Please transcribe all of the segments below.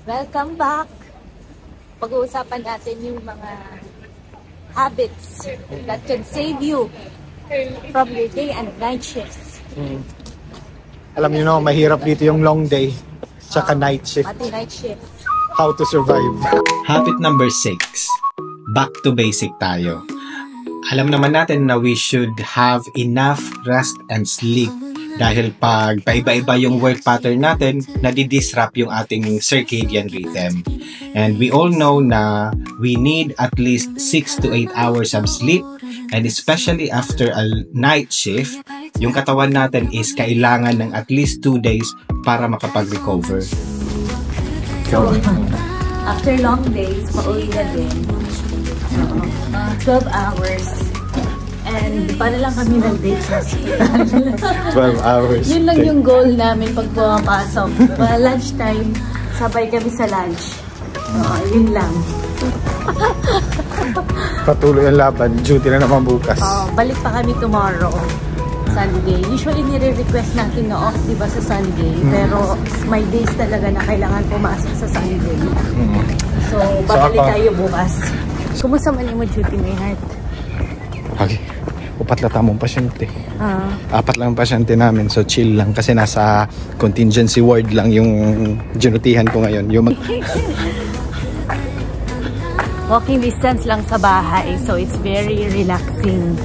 Welcome back! Pag-uusapan natin yung mga habits that can save you from your day and night shifts. Alam niyo no, mahirap dito yung long day tsaka night shift. Pati night shift. How to survive. Habit number 6. Back to basic tayo. Alam naman natin na we should have enough rest and sleep. Dahil pag paiba-iba yung work pattern natin, nadidisrupt yung ating circadian rhythm. And we all know na we need at least 6 to 8 hours of sleep. And especially after a night shift, yung katawan natin is kailangan ng at least 2 days para makapag-recover. So, after long days, pauwi na din. 12 hours. And para lang kami nag-date sa hospital. 12 hours. Yun lang yung goal namin pag pumapasok. Lunchtime, sabay kami sa lunch. Yun lang. Patuloy ang laban. Duty na naman bukas. Balik pa kami tomorrow. Sunday. Usually nire-request natin na off, di ba, sa Sunday. Pero may days talaga na kailangan pumasok sa Sunday. So, babalik tayo bukas. Kumusta man yung duty, my heart? Okay. Upat lang tamong pasyente. 4 lang pasyente namin. So, chill lang. Kasi nasa contingency ward lang yung ginutihan ko ngayon. Walking distance lang sa bahay. So, it's very relaxing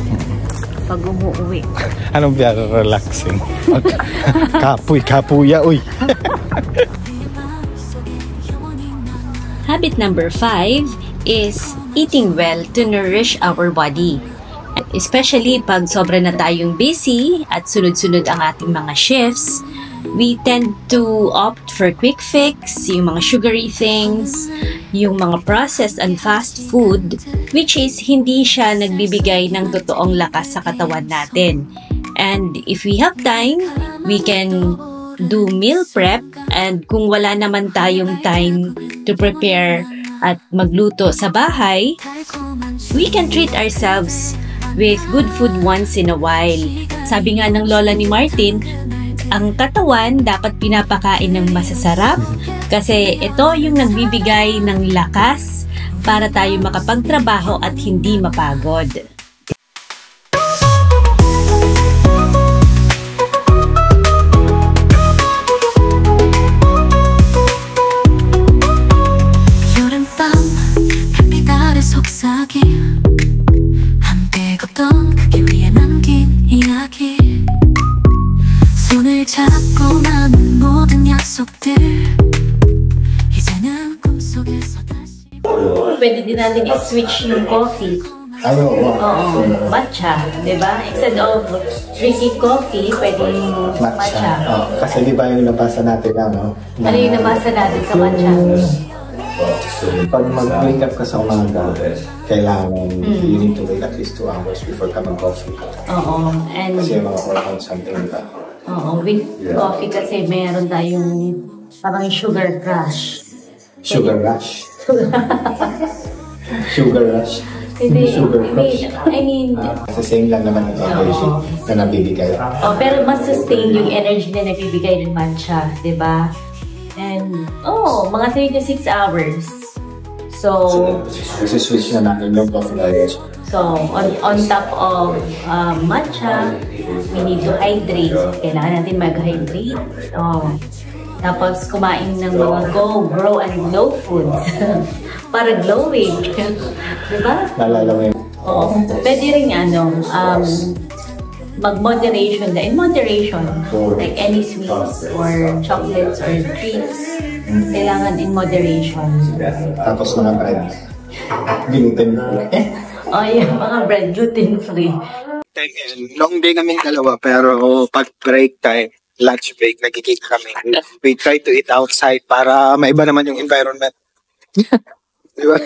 pag umuwi. Anong very relaxing? Kapuya, uy. Habit number 5 is eating well to nourish our body. Especially pag sobra na tayong busy at sunod-sunod ang ating mga shifts, we tend to opt for quick fix, yung mga sugary things, yung mga processed and fast food, which is hindi siya nagbibigay ng totoong lakas sa katawan natin. And if we have time, we can do meal prep, and kung wala naman tayong time to prepare at magluto sa bahay, we can treat ourselves with good food once in a while. Sabi nga ng lola ni Martin, ang katawan dapat pinapakain ng masasarap kasi ito yung nagbibigay ng lakas para tayo makapagtrabaho at hindi mapagod. Pwede din natin i-switch yung coffee. Oo, matcha, diba? Instead of drinking coffee, pwede yung matcha. Kasi di ba yung nabasa natin, ano? Ano yung nabasa natin sa matcha? Pag mag-wake up ka sa umaga, kailangan you need to wait at least 2 hours before ka mag-coffee. Oo. Kasi yung mga hormones something ka. Oo, with coffee kasi meron tayong parang sugar crush. Sugar rush? Sugar rush? Hindi, sugar crush? I mean... Kasi same lang naman ang energy na nabibigay. Pero mas sustain yung energy na nabibigay ng matcha, diba? And, mga 3 to 6 hours. So switch na natin yung coffee knowledge. So, on top of matcha, we need to hydrate. Kailangan natin mag-hydrate. Tapos, kumain ng mga grow and glow foods. Para glowing. Diba? Naalala mo yun? Oo. Pwede rin mag-moderation na. In moderation, like any sweets or chocolates or treats, kailangan in moderation. Tapos mga bread. Gluten-free. Mga bread, gluten-free. Long day kaming dalawa, pero pag break time, lunch break, nagkikita kami. We try to eat outside para maiba naman yung environment. Diba?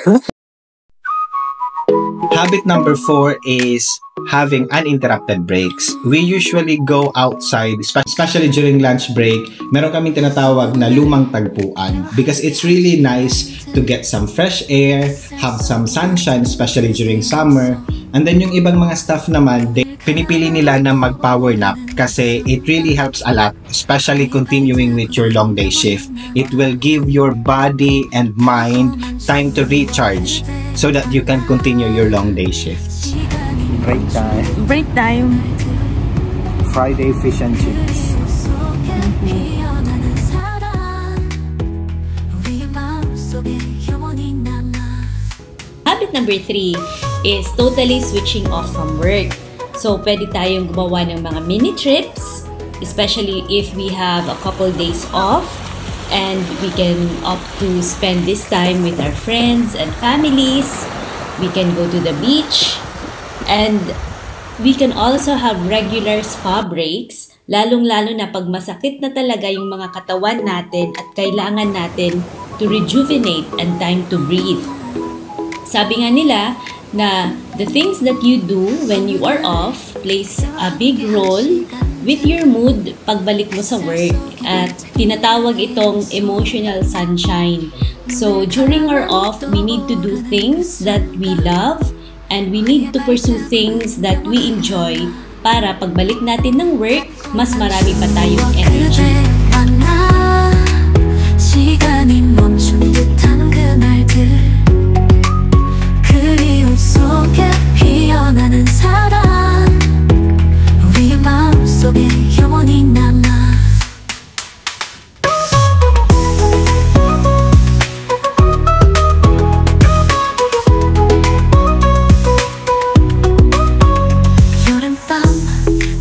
Habit number 4 is having uninterrupted breaks. We usually go outside, especially during lunch break. Meron kaming tinatawag na lumang tagpuan because it's really nice to get some fresh air, have some sunshine, especially during summer, And then yung ibang mga staff naman, pinipili nila na mag-power nap kasi it really helps a lot, especially continuing with your long day shift. It will give your body and mind time to recharge so that you can continue your long day shifts. Break time. Break time. Friday fish and chips. Habit number 3 is totally switching off from work. So, pwede tayong gumawa ng mga mini trips, especially if we have a couple days off and we can opt to spend this time with our friends and families. We can go to the beach and we can also have regular spa breaks, lalong-lalo na pag masakit na talaga yung mga katawan natin at kailangan natin to rejuvenate and time to breathe. Sabi nga nila na the things that you do when you are off plays a big role with your mood pagbalik mo sa work, at tinatawag itong emotional sunshine. So during our off, we need to do things that we love and we need to pursue things that we enjoy para pagbalik natin ng work, mas marami pa tayong energy. 시간이 멈춘 듯한 그날들, 그리움 속에 피어나는 사랑, 우리의 마음속에 영원히 남아. 여름밤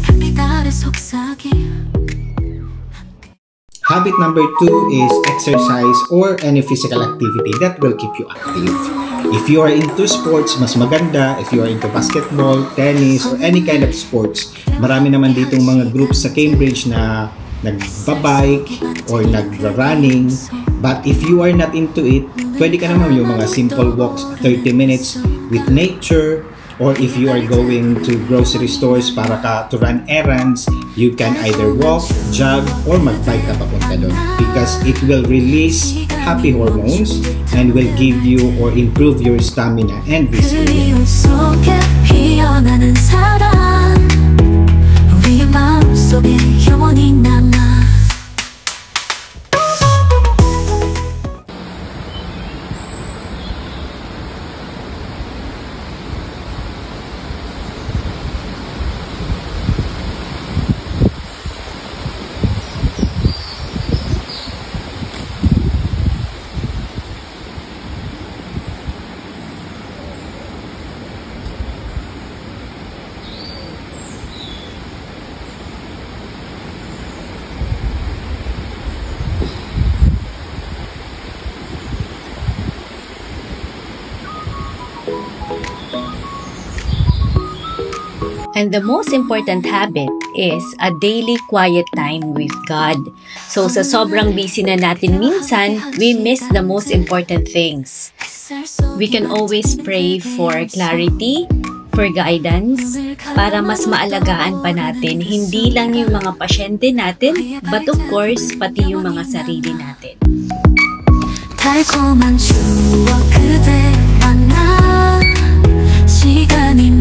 별빛 아래 속삭임. Habit number 2 is exercise or any physical activity that will keep you active. If you are into sports, mas maganda. If you are into basketball, tennis, or any kind of sports, marami naman ditong mga groups sa Cambridge na nagbabike or nagra-running. But if you are not into it, pwede ka naman yung mga simple walks, 30 minutes with nature. Or if you are going to grocery stores para ka to run errands, you can either walk, jog, or mag-bike ka papunta doon, because it will release happy hormones and will give you or improve your stamina and resilience. 피어나는 사랑, 우리의 마음속에 영원히 남아. And the most important habit is a daily quiet time with God. So sa sobrang busy na natin minsan, we miss the most important things. We can always pray for clarity, for guidance, para mas maalagaan pa natin hindi lang yung mga pasyente natin, but of course, pati yung mga sarili natin. 달콤한 추억 그대 만나 시간이